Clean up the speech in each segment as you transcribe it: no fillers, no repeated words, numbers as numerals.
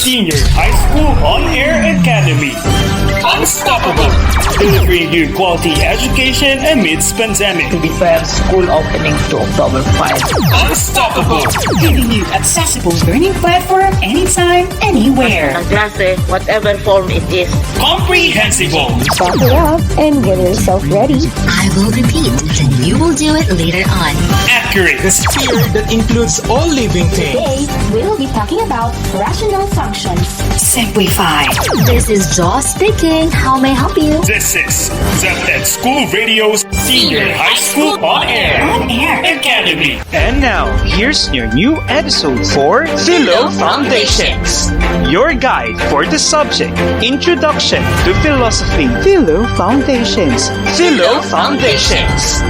Senior High School On-Air Academy. Unstoppable! Delivering you quality education amidst pandemic. To defer school opening to October 5. Unstoppable! Giving you accessible learning platform anytime, anywhere. Ang klase, whatever form it is. Comprehensible! Buckle up and get yourself ready. I will repeat, then you will do it later on. Accurate! The sphere that includes all living things. Today, we'll be talking about rational functions. Simplify. This is Jaw speaking. How may I help you? This is ZTED School Radio's Senior High School On-Air On-Air Academy. And now, here's your new episode for Philo Foundations, your guide for the subject Introduction to Philosophy. Philo Foundations. Philo Foundations.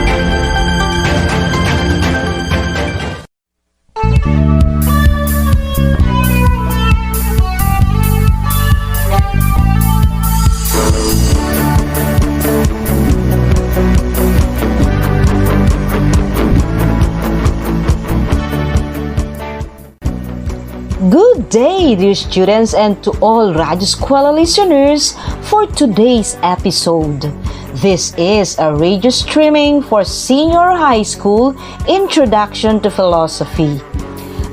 Good day, dear students, and to all Radyo Eskwela listeners for today's episode. This is a radio streaming for Senior High School Introduction to Philosophy.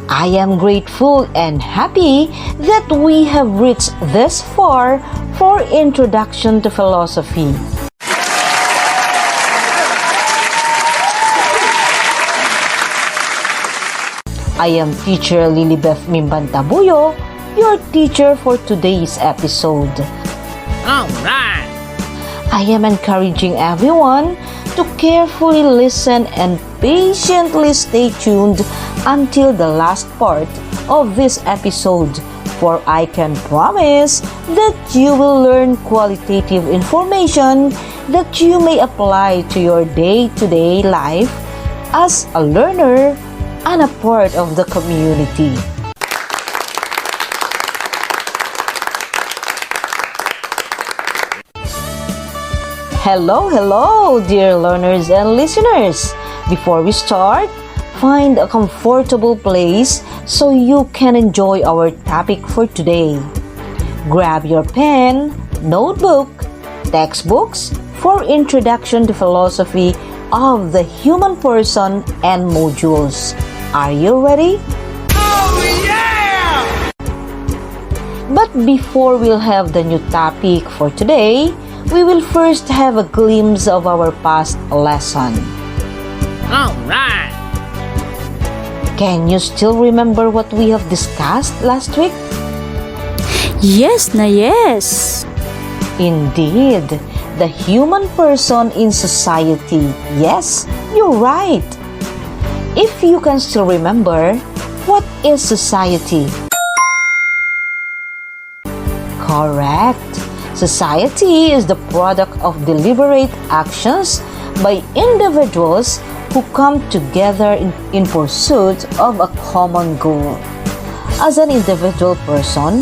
I am grateful and happy that we have reached this far for Introduction to Philosophy. I am teacher Lilibeth Mimbantabuyo, your teacher for today's episode. Alright! I am encouraging everyone to carefully listen and patiently stay tuned until the last part of this episode, for I can promise that you will learn qualitative information that you may apply to your day-to-day life as a learner and a part of the community. Hello, dear learners and listeners. Before we start, find a comfortable place so you can enjoy our topic for today. Grab your pen, notebook, textbooks for Introduction to Philosophy of the Human Person and modules. Are you ready? Oh, yeah! But before we'll have the new topic for today, we will first have a glimpse of our past lesson. Alright! Can you still remember what we have discussed last week? Yes na yes. Indeed, the human person in society. Yes, you're right. If you can still remember, what is society? Correct. Society is the product of deliberate actions by individuals who come together in pursuit of a common goal. As an individual person,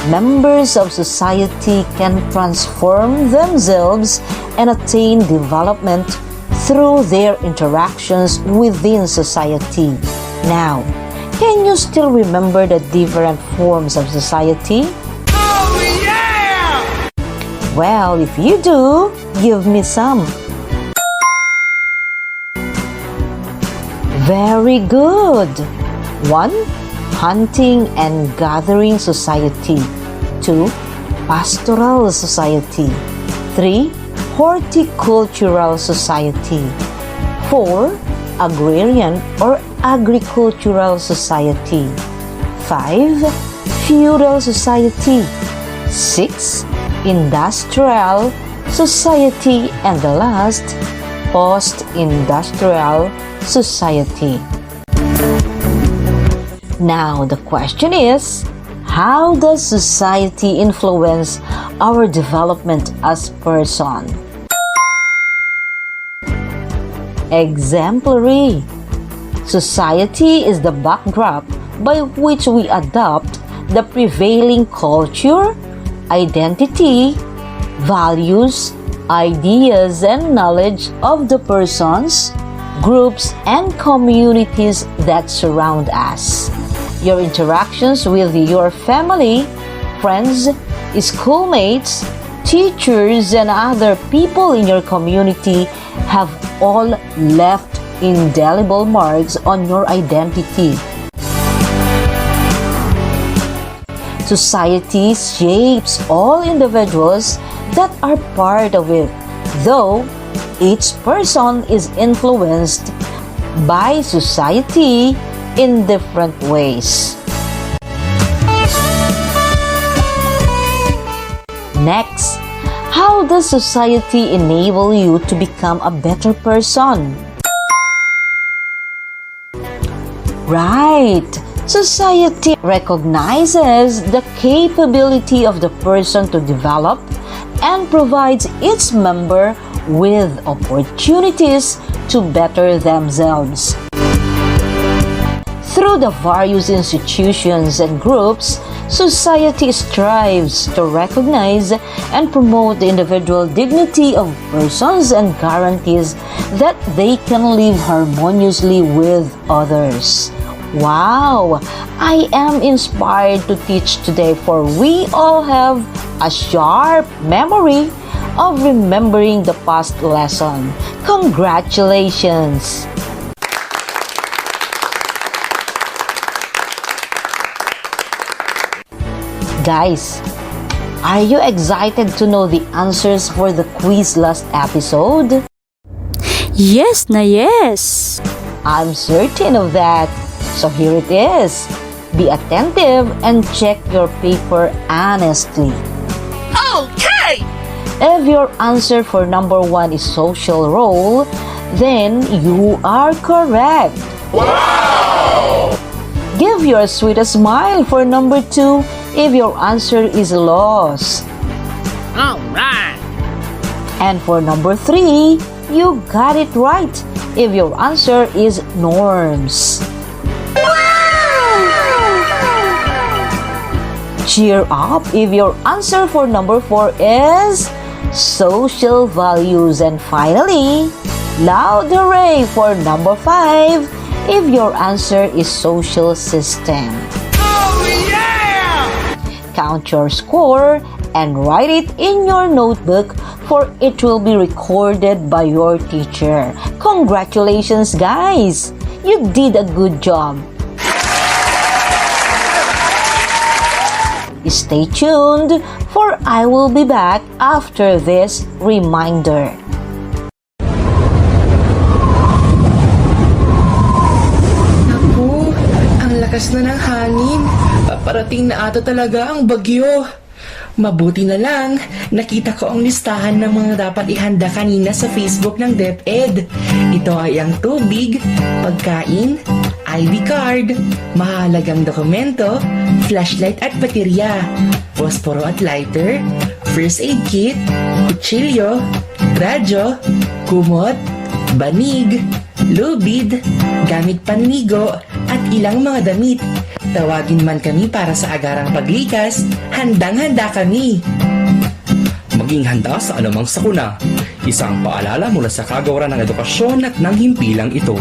members of society can transform themselves and attain development through their interactions within society. Now, can you still remember the different forms of society? Oh, yeah! Well, if you do, give me some. Very good. 1. Hunting and gathering society. 2. Pastoral society. 3. Horticultural society. 4. Agrarian or agricultural society. 5. Feudal society. 6. Industrial society. And the last, post-industrial society. Now, the question is, how does society influence our development as person? Exemplary. Society is the backdrop by which we adopt the prevailing culture, identity, values, ideas, and knowledge of the persons, groups, and communities that surround us. Your interactions with your family, friends, schoolmates, teachers, and other people in your community have all left indelible marks on your identity. Society shapes all individuals that are part of it, though each person is influenced by society in different ways. Next, how does society enable you to become a better person? Right! Society recognizes the capability of the person to develop and provides its member with opportunities to better themselves. Through the various institutions and groups, society strives to recognize and promote the individual dignity of persons and guarantees that they can live harmoniously with others. Wow! I am inspired to teach today, for we all have a sharp memory of remembering the past lesson. Congratulations! Guys, are you excited to know the answers for the quiz last episode? Yes na yes. I'm certain of that. So here it is. Be attentive and check your paper honestly. Okay! If your answer for number 1 is social role, then you are correct. Wow! Give your sweetest smile for number 2 if your answer is loss. Alright! And for number 3, you got it right if your answer is norms. Cheer up if your answer for number 4 is social values. And finally, loud hooray for number 5 if your answer is social system. Oh yeah! Count your score and write it in your notebook, for it will be recorded by your teacher. Congratulations, guys! You did a good job. Stay tuned, for I will be back after this reminder. Naku, ang lakas na ng hangin. Paparating na ata talaga ang bagyo. Mabuti na lang, nakita ko ang listahan ng mga dapat ihanda kanina sa Facebook ng DepEd. Ito ay ang tubig, pagkain, ID card, mahalagang dokumento, flashlight at baterya, posporo at lighter, first aid kit, kutsilyo, radyo, kumot, banig, lubid, gamit panligo, at ilang mga damit. Tawagin man kami para sa agarang paglikas, handang-handa kami. Maging handa sa anumang sakuna. Isang paalala mula sa kagawaran ng edukasyon at ng himpilang ito.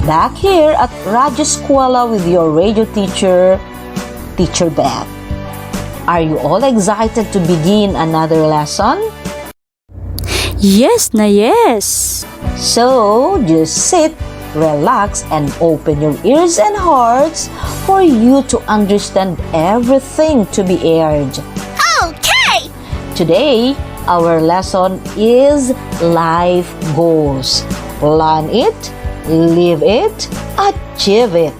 Back here at Radyo Eskwela with your radio teacher, Teacher Beth. Are you all excited to begin another lesson? Yes na yes. So, just sit, relax, and open your ears and hearts for you to understand everything to be aired. Okay! Today, our lesson is life goals. Plan it, live it, achieve it.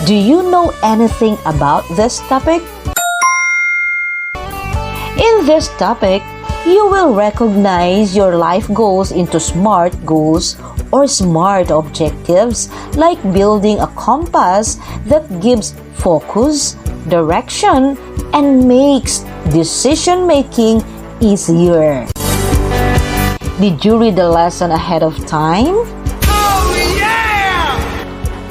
Do you know anything about this topic? In this topic, you will recognize your life goals into SMART goals or SMART objectives, like building a compass that gives focus, direction, and makes decision-making easier. Did you read the lesson ahead of time? Oh yeah!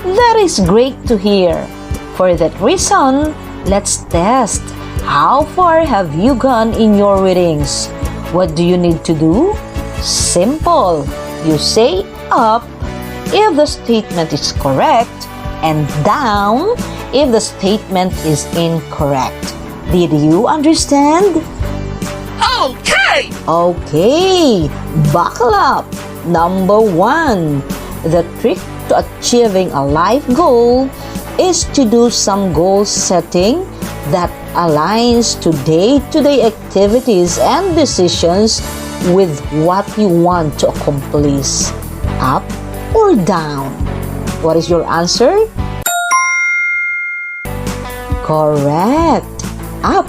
That is great to hear. For that reason, let's test. How far have you gone in your readings? What do you need to do? Simple. You say up if the statement is correct and down if the statement is incorrect. Did you understand? Okay! Okay, buckle up. Number 1. The trick to achieving a life goal is to do some goal setting that aligns to day-to-day activities and decisions with what you want to accomplish. Up or down? What is your answer? Correct. Up.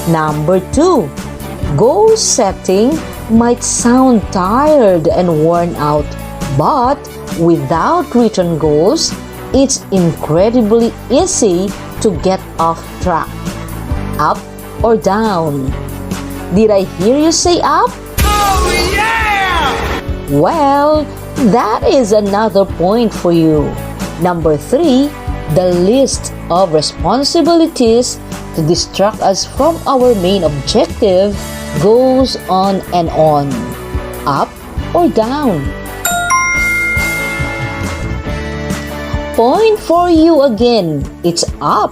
Number 2. Goal setting might sound tired and worn out, but without written goals, it's incredibly easy to get off track. Up or down? Did I hear you say up? Oh yeah! Well, that is another point for you. Number 3, the list of responsibilities to distract us from our main objective goes on and on. Up or down? Point for you again. It's up.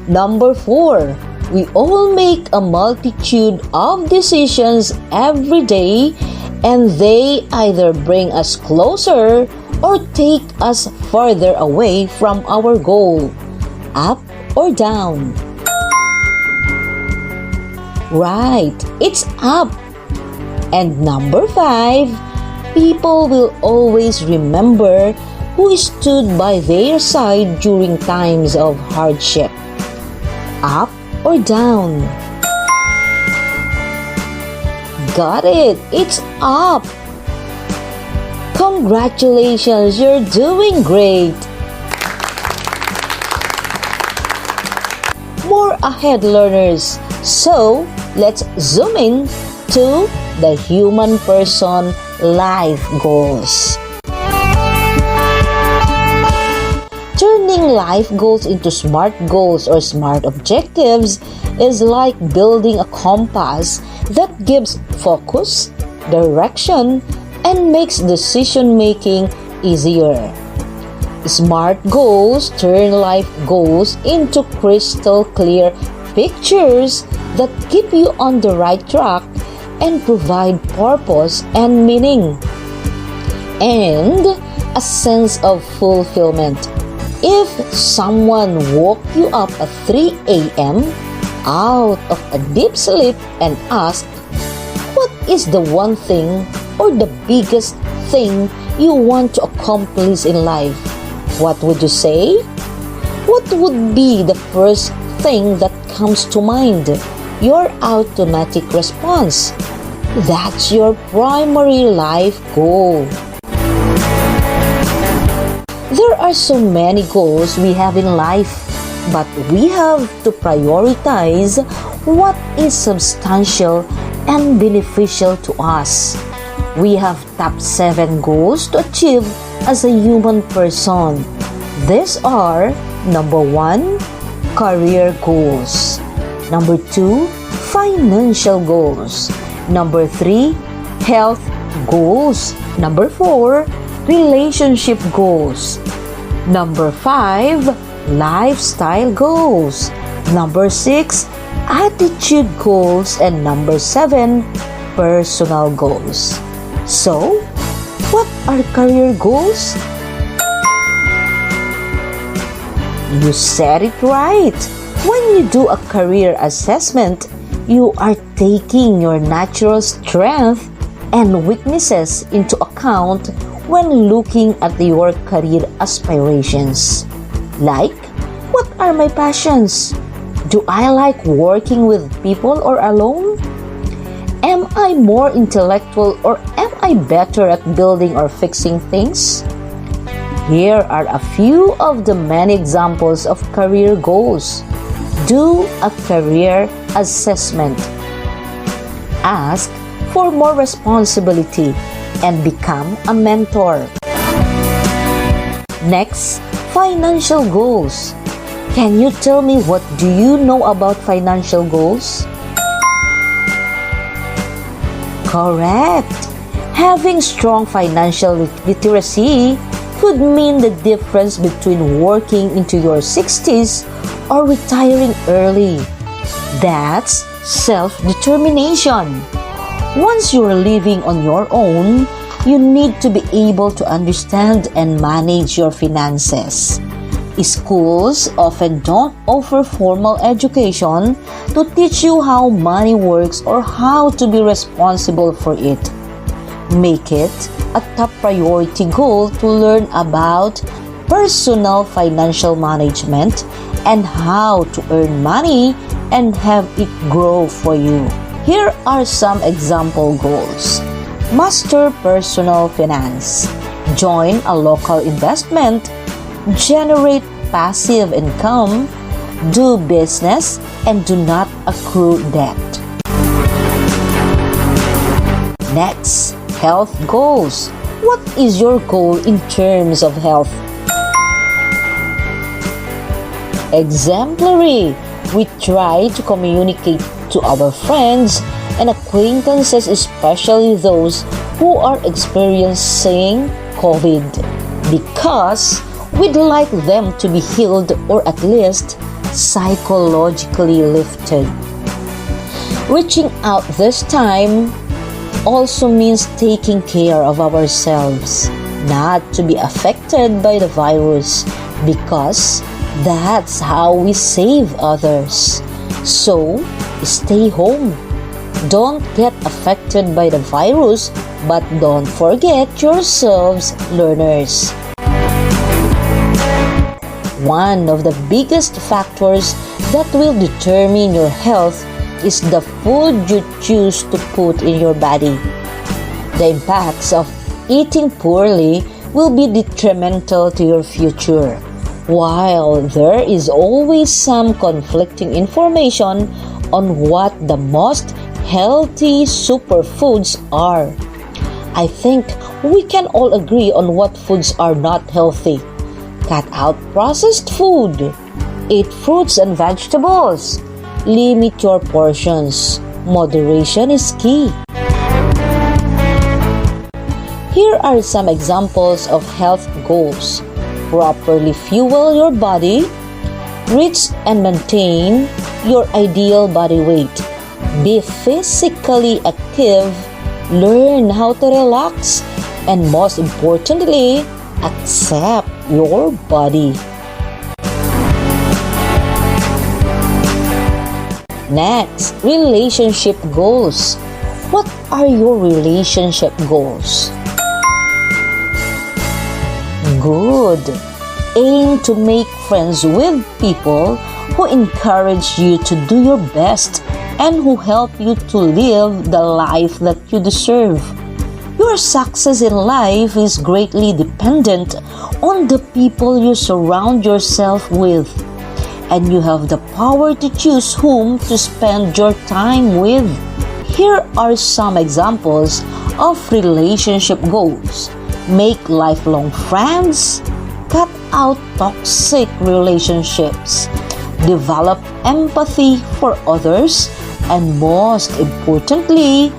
Number 4. We all make a multitude of decisions every day, and they either bring us closer or take us further away from our goal. Up or down? Right, it's up. And number 5, people will always remember who stood by their side during times of hardship. Up or down? Got it, it's up. Congratulations, you're doing great. More ahead, learners. So, let's zoom in to the human person life goals. Turning life goals into SMART goals or SMART objectives is like building a compass that gives focus, direction, and makes decision-making easier. SMART goals turn life goals into crystal clear pictures that keep you on the right track and provide purpose and meaning, and a sense of fulfillment. If someone woke you up at 3 a.m. out of a deep sleep and asked, what is the one thing or the biggest thing you want to accomplish in life? What would you say? What would be the first thing that comes to mind? Your automatic response. That's your primary life goal. There are so many goals we have in life, but we have to prioritize what is substantial and beneficial to us. We have top 7 goals to achieve as a human person. These are: number 1, career goals; number 2, financial goals; number 3, health goals; number 4, relationship goals; number 5, lifestyle goals; number 6, attitude goals; and number 7, personal goals. So, what are career goals? You said it right. When you do a career assessment, you are taking your natural strength and weaknesses into account when looking at your career aspirations. Like, what are my passions? Do I like working with people or alone? Am I more intellectual or am I better at building or fixing things? Here are a few of the many examples of career goals. Do a career assessment. Ask for more responsibility and become a mentor. Next, financial goals. Can you tell me what do you know about financial goals? Correct. Having strong financial literacy could mean the difference between working into your 60s or retiring early. That's self-determination. Once you're living on your own, you need to be able to understand and manage your finances. Schools often don't offer formal education to teach you how money works or how to be responsible for it. Make it a top priority goal to learn about personal financial management and how to earn money and have it grow for you. Here are some example goals. Master personal finance. Join a local investment. Generate passive income. Do business and do not accrue debt. Next, health goals. What is your goal in terms of health? Exemplary. We try to communicate to our friends and acquaintances, especially those who are experiencing COVID, because we'd like them to be healed or at least psychologically lifted. Reaching out this time also means taking care of ourselves, not to be affected by the virus, because that's how we save others. So, stay home. Don't get affected by the virus, but don't forget yourselves, learners. One of the biggest factors that will determine your health is the food you choose to put in your body. The impacts of eating poorly will be detrimental to your future. While there is always some conflicting information on what the most healthy superfoods are, I think we can all agree on what foods are not healthy. Cut out processed food. Eat fruits and vegetables. Limit your portions. Moderation is key. Here are some examples of health goals. Properly fuel your body. Reach and maintain your ideal body weight. Be physically active. Learn how to relax. And most importantly, accept your body. Next, relationship goals. What are your relationship goals? Good. Aim to make friends with people who encourage you to do your best and who help you to live the life that you deserve. Your success in life is greatly dependent on the people you surround yourself with, and you have the power to choose whom to spend your time with. Here are some examples of relationship goals. Make lifelong friends. Cut out toxic relationships. Develop empathy for others. And most importantly,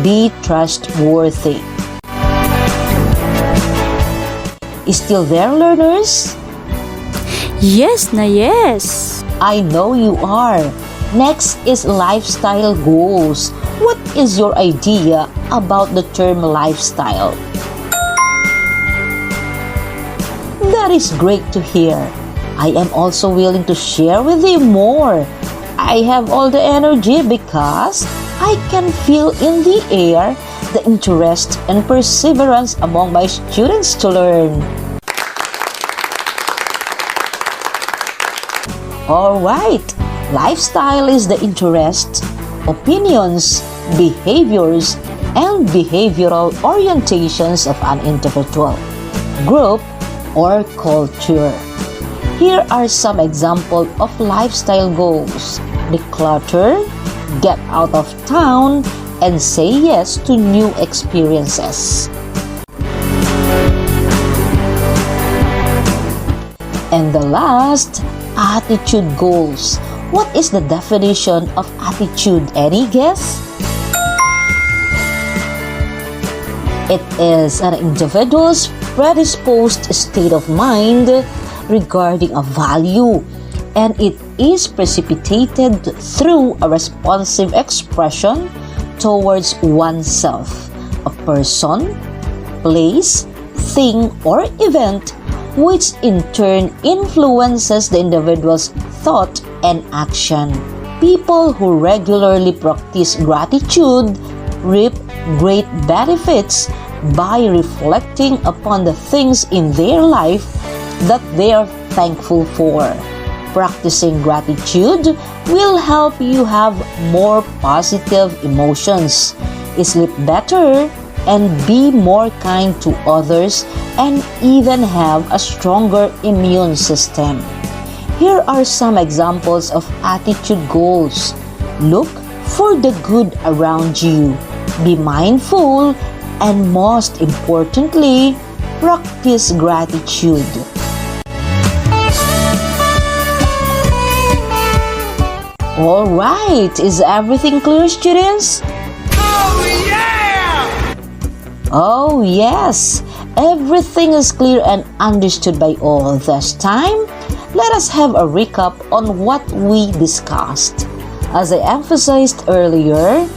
be trustworthy. Still there, learners? Yes na yes. I know you are. Next is lifestyle goals. What is your idea about the term lifestyle? That is great to hear. I am also willing to share with you more. I have all the energy because I can feel in the air the interest and perseverance among my students to learn. Alright, lifestyle is the interest, opinions, behaviors, and behavioral orientations of an individual, group, or culture. Here are some examples of lifestyle goals. Declutter, get out of town, and say yes to new experiences. And the last, attitude goals. What is the definition of attitude? Any guess? It is an individual's predisposed state of mind regarding a value, and it is precipitated through a responsive expression towards oneself, a person, place, thing, or event, which in turn influences the individual's thought and action. People who regularly practice gratitude reap great benefits by reflecting upon the things in their life that they are thankful for. Practicing gratitude will help you have more positive emotions, sleep better, and be more kind to others, and even have a stronger immune system. Here are some examples of attitude goals. Look for the good around you. Be mindful, and most importantly, practice gratitude. All right, is everything clear, students? Oh, yeah! Oh, yes. Everything is clear and understood by all. This time, let us have a recap on what we discussed. As I emphasized earlier,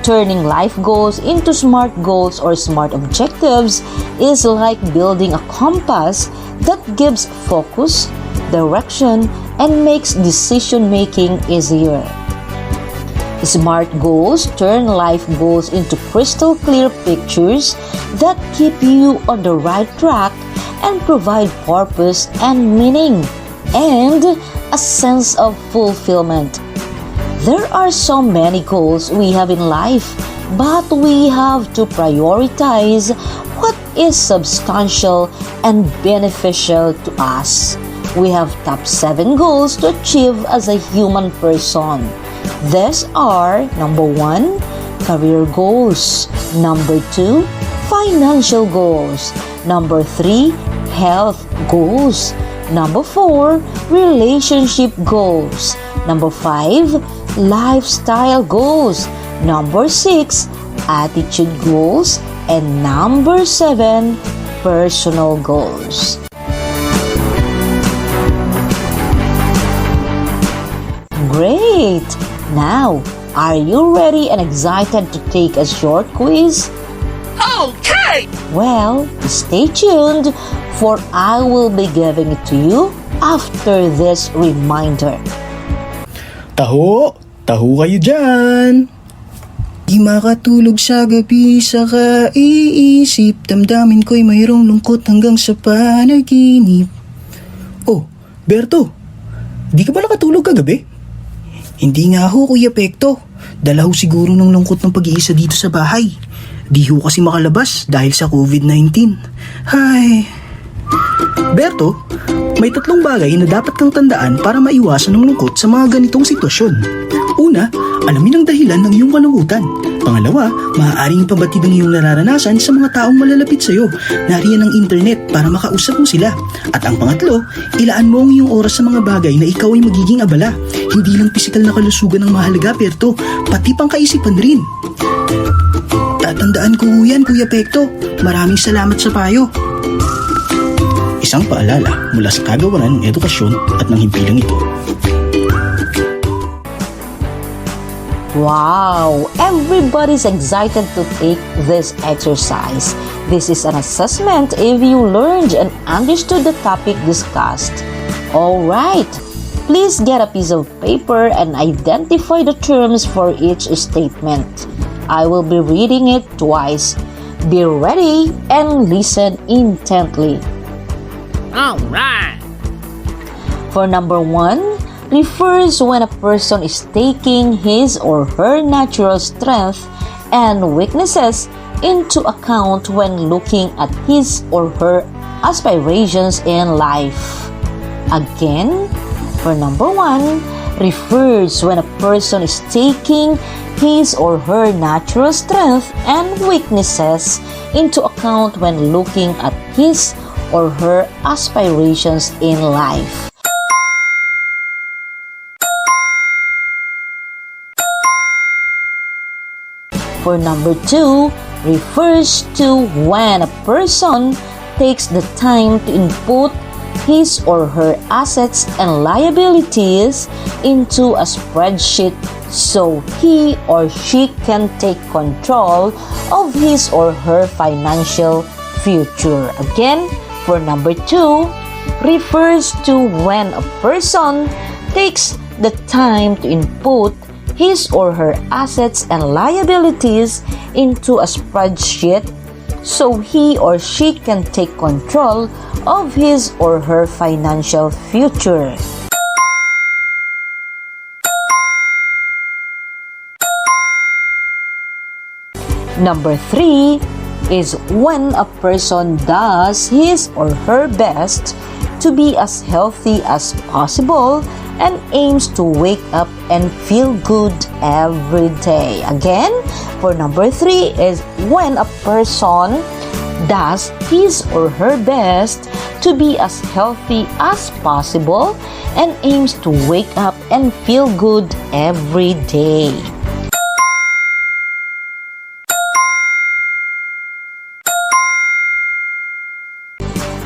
turning life goals into SMART goals or SMART objectives is like building a compass that gives focus, direction, and makes decision-making easier. SMART goals turn life goals into crystal clear pictures that keep you on the right track and provide purpose and meaning and a sense of fulfillment. There are so many goals we have in life, but we have to prioritize what is substantial and beneficial to us. We have top 7 goals to achieve as a human person. These are: number 1, career goals; number 2, financial goals; number 3, health goals; number 4, relationship goals; number 5, lifestyle goals; number 6, attitude goals; and number 7, personal goals. Great! Now, are you ready and excited to take a short quiz? Okay! Well, stay tuned, for I will be giving it to you after this reminder. Taho! Taho kayo dyan! Di makatulog sa gabi sa kaiisip, damdamin ko'y mayroong lungkot hanggang sa panaginip. Oh, Berto! Di ka ba nakatulog kagabi? Hindi nga ho, Kuya Pekto. Dala ho siguro ng lungkot ng pag-iisa dito sa bahay. Di ho kasi makalabas dahil sa COVID-19. Hay... Berto, may 3 bagay na dapat kang tandaan para maiwasan ng lungkot sa mga ganitong sitwasyon. Una, alamin ang dahilan ng iyong kalungkutan. Pangalawa, maaaring ipabatid ang iyong nararanasan sa mga taong malalapit sa iyo. Nariyan ang internet para makausap mo sila. At ang pangatlo, ilaan mo ang iyong oras sa mga bagay na ikaw ay magiging abala. Hindi lang pisikal na kalusugan ang mahalaga, Berto, pati pang kaisipan rin. Tatandaan ko yan, Kuya Pekto. Maraming salamat sa payo. Isang paalala mula sa kagawaran ng edukasyon at ng himpilang ito. Wow! Everybody's excited to take this exercise. This is an assessment if you learned and understood the topic discussed. Alright! Please get a piece of paper and identify the terms for each statement. I will be reading it twice. Be ready and listen intently. Alright! For number 1, refers when a person is taking his or her natural strength and weaknesses into account when looking at his or her aspirations in life. Again, for number 1, refers when a person is taking his or her natural strength and weaknesses into account when looking at his or her aspirations in life. For number 2, refers to when a person takes the time to input his or her assets and liabilities into a spreadsheet so he or she can take control of his or her financial future. Again, for number 2, refers to when a person takes the time to input his or her assets and liabilities into a spreadsheet so he or she can take control of his or her financial future. Number 3 is when a person does his or her best to be as healthy as possible and aims to wake up and feel good every day. Again, for number 3 is when a person does his or her best to be as healthy as possible and aims to wake up and feel good every day.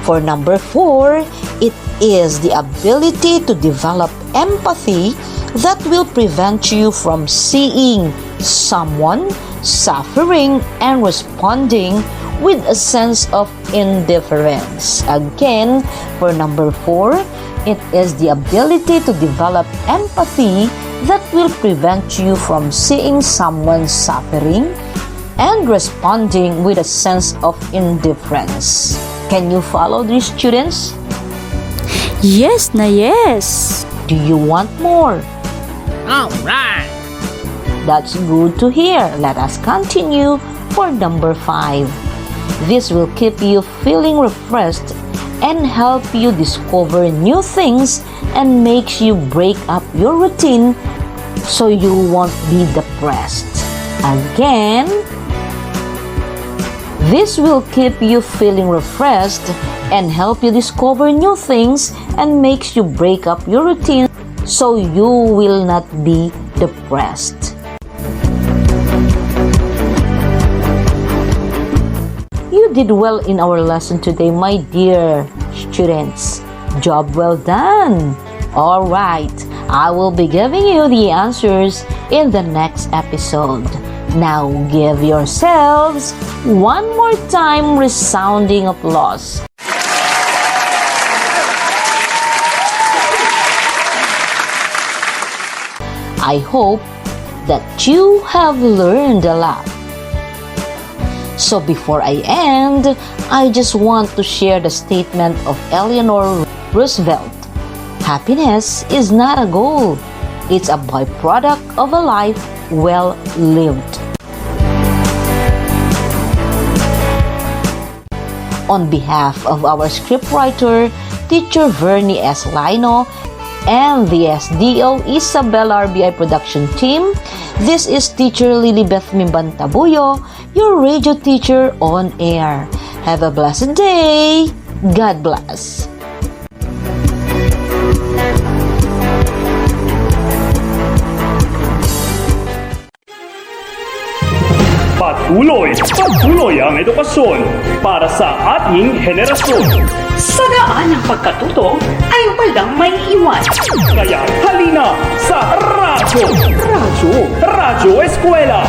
For number 4, it is the ability to develop empathy that will prevent you from seeing someone suffering and responding with a sense of indifference. Again, for number 4, it is the ability to develop empathy that will prevent you from seeing someone suffering and responding with a sense of indifference. Can you follow these, students? Yes na yes. Do you want more? Alright. That's good to hear. Let us continue for number 5. This will keep you feeling refreshed and help you discover new things and makes you break up your routine so you won't be depressed. Again, this will keep you feeling refreshed and help you discover new things and makes you break up your routine so you will not be depressed. You did well in our lesson today, my dear students. Job well done. All right, I will be giving you the answers in the next episode. Now give yourselves one more time resounding applause. I hope that you have learned a lot. So before I end, I just want to share the statement of Eleanor Roosevelt. Happiness is not a goal. It's a byproduct of a life well lived. On behalf of our scriptwriter, Teacher Vernie S. Lino, and the SDO Isabela RBI production team, this is Teacher Lilibeth Mimbantabuyo, your radio teacher on air. Have a blessed day. God bless. Patuloy ang edukasyon para sa ating henerasyon. Sa daan ng pagkatuto ay walang may iwan. Kaya halina sa Radyo Eskwela.